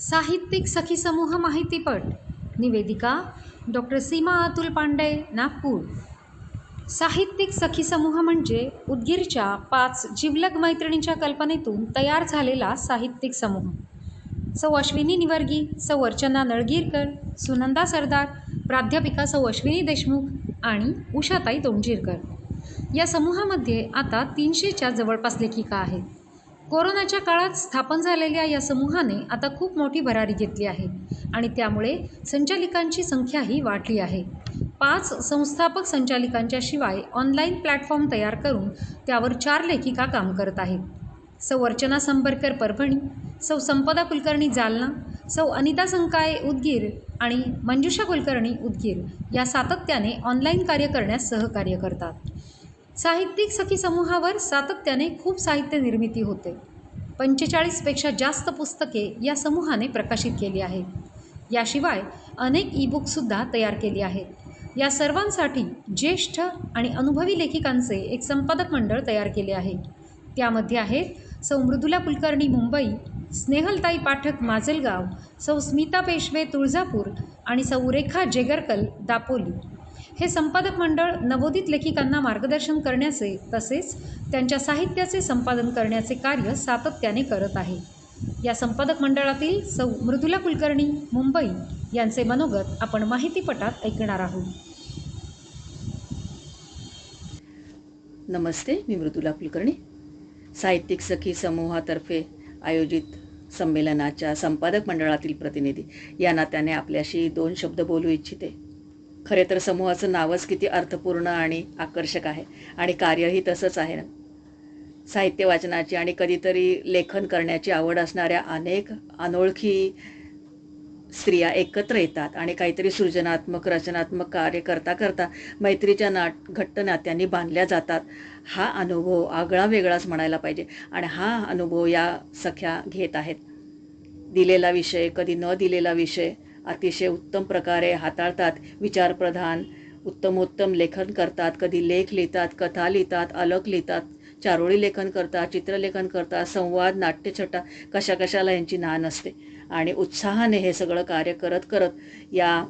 साहित्यिक सखी समूह माहितीपट. निवेदिका डॉक्टर सीमा अतुल पांडे, नागपूर. साहित्यिक सखी समूह म्हणजे उदगीरच्या 5 जिवलग मैत्रिणींच्या कल्पनेतून तयार झालेला साहित्यिक समूह. सौ अश्विनी निवर्गी, सौ अर्चना नळगीरकर, सुनंदा सरदार, प्राध्यापिका सौ अश्विनी देशमुख आणि उषाताई तोंडजीरकर. या समूहामध्ये आता 300च्या जवळपास लेखिका आहेत. कोरोनाच्या काळात स्थापन झालेल्या या समूहाने आता खूप मोठी भरारी घेतली आहे आणि त्यामुळे संचालिकांची संख्याही वाढली आहे. 5 संस्थापक संचालिकांच्या शिवाय ऑनलाईन प्लॅटफॉर्म तयार करून त्यावर 4 लेखिका काम करत आहेत. सौ अर्चना संबरकर परभणी, सौ संपदा कुलकर्णी जालना, सौ अनिता संकाळे उदगीर आणि मंजुषा कुलकर्णी उदगीर या सातत्याने ऑनलाईन कार्य करण्यास सहकार्य करतात. साहित्यिक सखी समूहावर सातत्याने खूप साहित्य निर्मिती होते. 45पेक्षा जास्त पुस्तके या समूहाने प्रकाशित केली आहेत. याशिवाय अनेक ई-बुकसुद्धा तयार केली आहेत. या सर्वांसाठी ज्येष्ठ आणि अनुभवी लेखिकांचे एक संपादक मंडळ तयार केले आहे. त्यामध्ये आहेत सौ मृदुला कुलकर्णी मुंबई, स्नेहलताई पाठक माजलगाव, सौ स्मिता पेशवे तुळजापूर आणि सौ रेखा जेगरकल दापोली. हे संपादक मंडळ नवोदित लेखिकांना मार्गदर्शन करण्याचे तसेच त्यांच्या साहित्याचे संपादन करण्याचे कार्य सातत्याने करत आहे. या संपादक मंडळातील सौ मृदुला कुलकर्णी मुंबई यांचे मनोगत आपण माहितीपटात ऐकणार आहोत. नमस्ते, मी मृदुला कुलकर्णी. साहित्यिक सखी समूहातर्फे आयोजित संमेलनाच्या संपादक मंडळातील प्रतिनिधी या नात्याने आपल्याशी 2 शब्द बोलू इच्छिते. खरे तर समूहाचं नावच किती अर्थपूर्ण आणि आकर्षक आहे आणि कार्यही तसंच आहे ना. साहित्य वाचनाची आणि कधीतरी लेखन करण्याची आवड असणाऱ्या अनेक अनोळखी स्त्रिया एकत्र येतात आणि काहीतरी सृजनात्मक रचनात्मक कार्य करता करता मैत्रीच्या घट्ट नात्यांनी बांधल्या जातात. हा अनुभव आगळा वेगळाच म्हणायला पाहिजे आणि हा अनुभव या सख्या घेत आहेत. दिलेला विषय, कधी न दिलेला विषय अतिशय उत्तम प्रकारे हाताळतात. विचारप्रधान उत्तमोत्तम लेखन करतात. कधी लेख लिहितात, कथा लिहितात, अलक लिहितात, चारोळी लेखन करतात, चित्रलेखन करतात, संवाद, नाट्यछटा, कशाला यांची नान असते आणि उत्साहाने हे सगळं कार्य करत करत या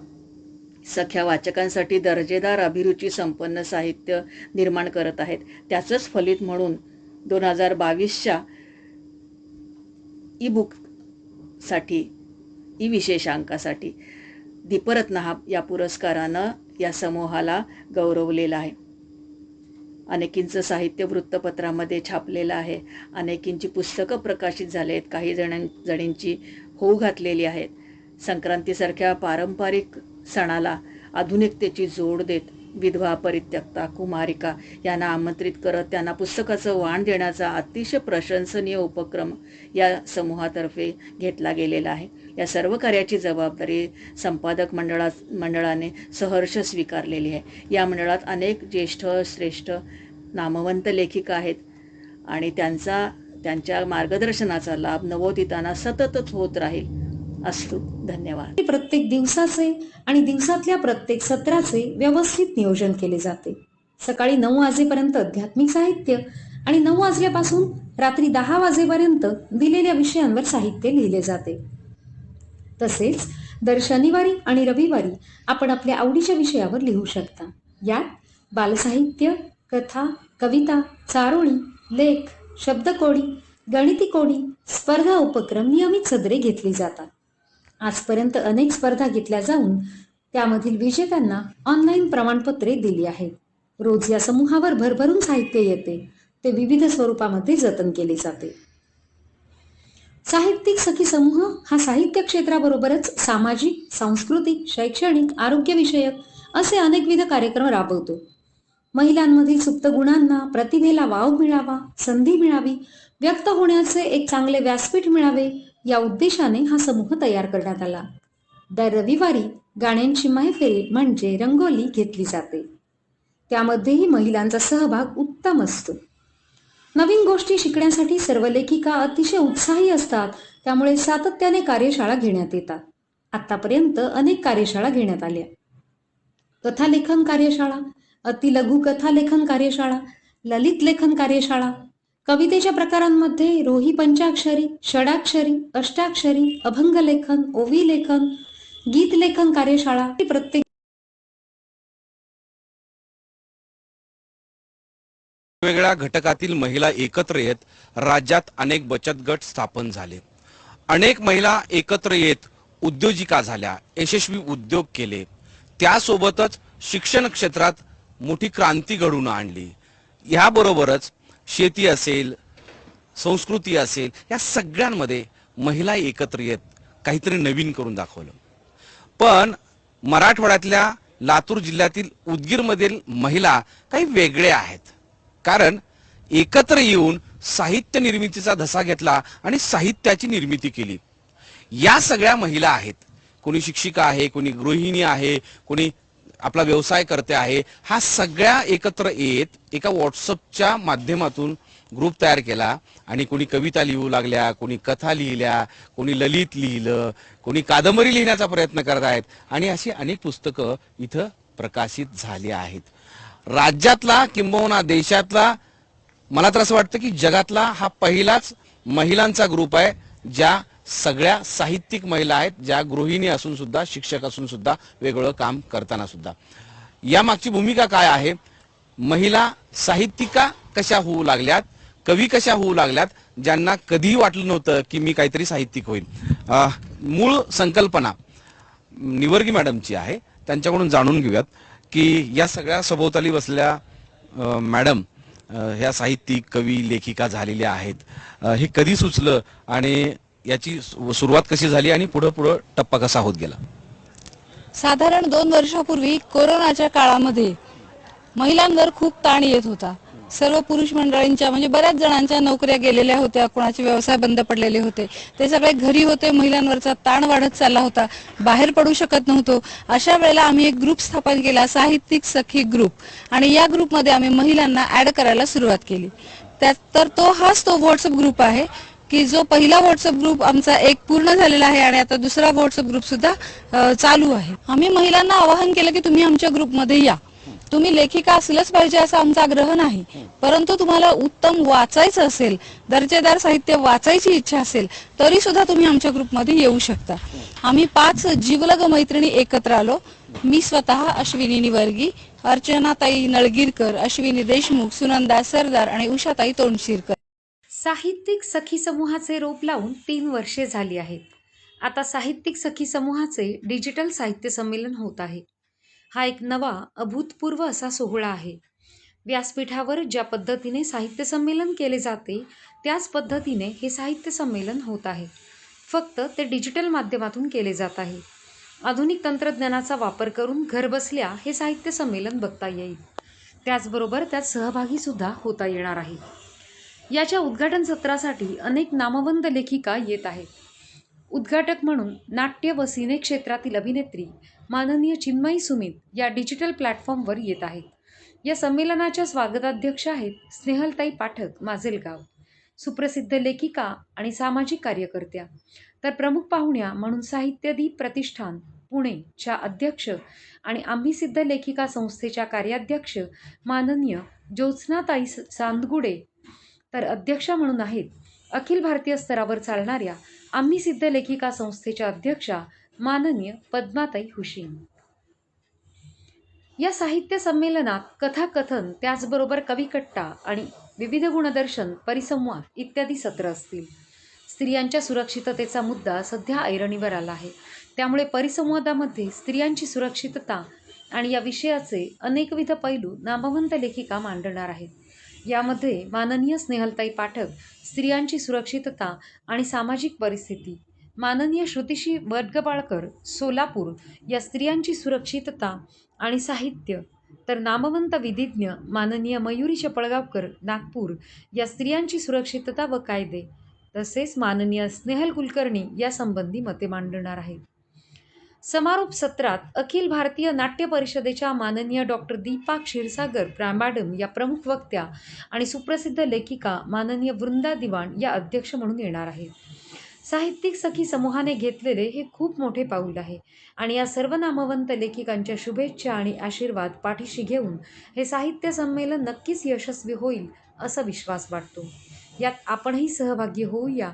सख्या वाचकांसाठी दर्जेदार अभिरुची संपन्न साहित्य निर्माण करत आहेत. त्याचंच फलित म्हणून 2022च्या ई-बुकसाठी विशेषांकासाठी दीपरत्न या पुरस्कारानं या समूहाला गौरवलेलं आहे. अनेकींचं साहित्य वृत्तपत्रामध्ये छापलेलं आहे. अनेकींची पुस्तकं प्रकाशित झाले आहेत. काही जणींची होऊ घातलेली आहेत. संक्रांतीसारख्या पारंपरिक सणाला आधुनिकतेची जोड देत विधवा, परित्यक्ता, कुमारिका यांना आमंत्रित करत त्यांना पुस्तकाचं वाण देण्याचा अतिशय प्रशंसनीय उपक्रम या समूहातर्फे घेतला गेलेला आहे. या सर्व कार्याची जबाबदारी संपादक मंडळाने सहर्ष स्वीकारलेली आहे. या मंडळात अनेक ज्येष्ठ श्रेष्ठ नामवंत लेखिका आहेत आणि त्यांच्या मार्गदर्शनाचा लाभ नवोदितांना सततच होत राहील. अस्तु. धन्यवाद. प्रत्येक दिवसाचे आणि दिवसातल्या प्रत्येक सत्राचे व्यवस्थित नियोजन केले जाते. सकाळी 9 वाजेपर्यंत आध्यात्मिक साहित्य आणि 9 वाजल्यापासून रात्री 10 वाजेपर्यंत दिलेल्या विषयांवर साहित्य लिहिले जाते. तसेच दर शनिवारी आणि रविवारी आपण आपल्या आवडीच्या विषयावर लिहू शकता. यात बालसाहित्य, कथा, कविता, चारोळी, लेख, शब्दकोडी, गणिती कोडी, स्पर्धा उपक्रम नियमित सदरे घेतली जातात. आजपर्यंत अनेक स्पर्धा घेतल्या जाऊन त्यामधील विजेत्यांना ऑनलाईन प्रमाणपत्रे दिली आहेत. रोज या समूहावर भरभरून साहित्य येते. ते विविध स्वरूपामध्ये जतन केले जाते. साहित्यिक सखी समूह हा साहित्य क्षेत्राबरोबरच सामाजिक, सांस्कृतिक, शैक्षणिक, आरोग्यविषयक असे अनेकविध कार्यक्रम राबवतो. महिलांमधील सुप्त गुणांना, प्रतिभेला वाव मिळावा, संधी मिळावी, व्यक्त होण्याचे एक चांगले व्यासपीठ मिळावे या उद्देशाने हा समूह तयार करण्यात आला. दर रविवारी गाण्यांची मैफिल म्हणजे रंगोली घेतली जाते. त्यामध्येही महिलांचा सहभाग उत्तम असतो. नवीन गोष्टी शिकण्यासाठी सर्व लेखिका अतिशय उत्साही असतात. त्यामुळे सातत्याने कार्यशाळा घेण्यात येतात. आतापर्यंत अनेक कार्यशाळा घेण्यात आल्या. कथालेखन कार्यशाळा, अतिलघु कथा लेखन कार्यशाळा, ललित लेखन कार्यशाळा, कवितेच्या प्रकारांमध्ये रोही पंचाक्षरी, षडाक्षरी, अष्टाक्षरी, अभंगलेखन, ओवी लेखन, गीत लेखन कार्यशाळा ही प्रत्येक वेगवेगळ्या घटकातील महिला एकत्र येत राज्यात अनेक बचत गट स्थापन झाले. अनेक महिला एकत्र येत उद्योजिका झाल्या, यशस्वी उद्योग केले. त्यासोबतच शिक्षण क्षेत्रात मोठी क्रांती घडवून आणली. याबरोबरच शेती असेल, संस्कृती असेल, या सगळ्यांमध्ये महिला एकत्र येत काहीतरी नवीन करून दाखवलं. पण मराठवाड्यातल्या लातूर जिल्ह्यातील उदगीरमधील महिला काही वेगळ्या आहेत. कारण एकत्र येऊन साहित्य निर्मितीचा धसा घेतला आणि साहित्याची निर्मिती केली. या सगळ्या महिला आहेत. कोणी शिक्षिका आहे, कोणी गृहिणी आहे, कोणी आपला व्यवसाय करते आहे. हा सगळ्या एकत्र येत एका व्हॉट्सअपच्या माध्यमातून ग्रुप तयार केला आणि कोणी कविता लिहू लागल्या, कोणी कथा लिहिल्या, कोणी ललित लिहिलं, कोणी कादंबरी लिहिण्याचा प्रयत्न करत आहेत आणि अशी अनेक पुस्तकं इथं प्रकाशित झाली आहेत. राज्यातला किंबहुना देशातला, मला तर असं वाटतं की जगातला हा पहिलाच महिलांचा ग्रुप आहे ज्या सगळ्या साहित्यिक महिला आहेत, ज्या गृहिणी असून सुद्धा, शिक्षक असून सुद्धा, वेगळं काम करताना सुद्धा. यामागची भूमिका काय आहे? महिला साहित्यिका कशा होऊ लागल्यात, कवी कशा होऊ लागल्यात, ज्यांना कधीही वाटलं नव्हतं की मी काहीतरी साहित्यिक होईल. मूळ संकल्पना निवर्गी मॅडमची आहे. त्यांच्याकडून जाणून घेऊयात की या सगळ्या सभोवताली बसलेल्या मॅडम ह्या साहित्यिक, कवी, लेखिका झालेल्या आहेत. हे कधी सुचलं आणि याची सुरुवात कशी झाली आणि पुढे पुढे टप्पा कसा होत गेला? साधारण 2 वर्षापूर्वी कोरोनाच्या काळामध्ये महिलांवर खूप ताण येत होता. सर्व पुरुष मंडळींच्या म्हणजे बऱ्याच जणांच्या नोकऱ्या गेलेल्या होत्या, कोणाचे व्यवसाय बंद पडलेले होते, ते सगळे घरी होते. महिलांवरचा ताण वाढत चालला होता, बाहेर पडू शकत नव्हतो. अशा वेळेला आम्ही एक ग्रुप स्थापन केला, साहित्यिक सखी ग्रुप, आणि या ग्रुपमध्ये आम्ही महिलांना ऍड करायला सुरुवात केली. तर हाच तो व्हॉट्सअप ग्रुप आहे की जो पहिला व्हॉट्सअप ग्रुप आमचा एक पूर्ण झालेला आहे आणि आता दुसरा व्हॉट्सअप ग्रुप सुद्धा चालू आहे. आम्ही महिलांना आवाहन केलं की तुम्ही आमच्या ग्रुपमध्ये या. तुम्ही लेखिका असलंच पाहिजे असा आमचा आग्रह नाही, परंतु तुम्हाला उत्तम वाचायचं असेल, दर्जेदार साहित्य वाचायची इच्छा असेल, तरी सुद्धा तुम्ही आमच्या ग्रुपमध्ये येऊ शकता. आम्ही 5 जिवलग मैत्रिणी एकत्र आलो. मी स्वतः अश्विनी निवर्गी, अर्चनाताई नळगीरकर, अश्विनी देशमुख, सुनंदा सरदार आणि उषाताई तोंडशिरकर. साहित्यिक सखी समूहाचे रोप लावून 3 वर्षे झाली आहेत. आता साहित्यिक सखी समूहाचे डिजिटल साहित्य संमेलन होत आहे. हा एक नवा अभूतपूर्व असा सोहळा आहे. व्यासपीठावर ज्या पद्धतीने साहित्य संमेलन केले जाते त्याच पद्धतीने हे साहित्य संमेलन होत आहे. फक्त ते डिजिटल माध्यमातून केले जात आहे. आधुनिक तंत्रज्ञानाचा वापर करून घरबसल्या हे साहित्य संमेलन बघता येईल. त्याचबरोबर त्यात सहभागी सुद्धा होता येणार आहे. याच्या उद्घाटन सत्रासाठी अनेक नामवंत लेखिका येत आहेत. उद्घाटक म्हणून नाट्य व सिने क्षेत्रातील अभिनेत्री माननीय चिन्मयी सुमित या डिजिटल प्लॅटफॉर्मवर येत आहेत. या संमेलनाच्या स्वागताध्यक्ष आहेत स्नेहलताई पाठक, माजलगाव, सुप्रसिद्ध लेखिका आणि सामाजिक कार्यकर्त्या. तर प्रमुख पाहुण्या म्हणून साहित्यदीप प्रतिष्ठान पुणेच्या अध्यक्ष आणि आम्ही सिद्ध लेखिका संस्थेच्या कार्याध्यक्ष माननीय ज्योत्स्नाताई सांदगुडे. तर अध्यक्षा म्हणून आहेत अखिल भारतीय स्तरावर चालणाऱ्या आम्ही सिद्ध लेखिका संस्थेच्या अध्यक्षा माननीय पद्माताई हुशीन. या साहित्य संमेलनात कथाकथन, त्याचबरोबर कविकट्टा आणि विविध गुणदर्शन, परिसंवाद इत्यादी सत्र असतील. स्त्रियांच्या सुरक्षिततेचा मुद्दा सध्या ऐरणीवर आला आहे. त्यामुळे परिसंवादामध्ये स्त्रियांची सुरक्षितता आणि या विषयाचे अनेकविध पैलू नामवंत लेखिका मांडणार आहेत. यामध्ये माननीय स्नेहलताई पाठक, स्त्रियांची सुरक्षितता आणि सामाजिक परिस्थिती, माननीय श्रुतिशी वडगबाळकर, सोलापूर, या स्त्रियांची सुरक्षितता आणि साहित्य, तर नामवंत विधिज्ञ माननीय मयुरी चपळगावकर, नागपूर, या स्त्रियांची सुरक्षितता व कायदे, तसेच माननीय स्नेहल कुलकर्णी यासंबंधी मते मांडणार आहेत. समारोप सत्रात अखिल भारतीय नाट्य परिषदेच्या माननीय डॉक्टर दीपा क्षीरसागर मॅडम या प्रमुख वक्त्या आणि सुप्रसिद्ध लेखिका माननीय वृंदा दिवाण या अध्यक्ष म्हणून येणार आहेत. साहित्यिक सखी समूहाने घेतलेले हे खूप मोठे पाऊल आहे आणि या सर्व नामवंत लेखिकांच्या शुभेच्छा आणि आशीर्वाद पाठीशी घेऊन हे साहित्य संमेलन नक्कीच यशस्वी होईल असा विश्वास वाटतो. यात आपणही सहभागी होऊया,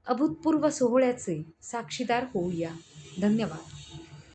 अभूतपूर्व सोहळ्याचे साक्षीदार होऊया. धन्यवाद.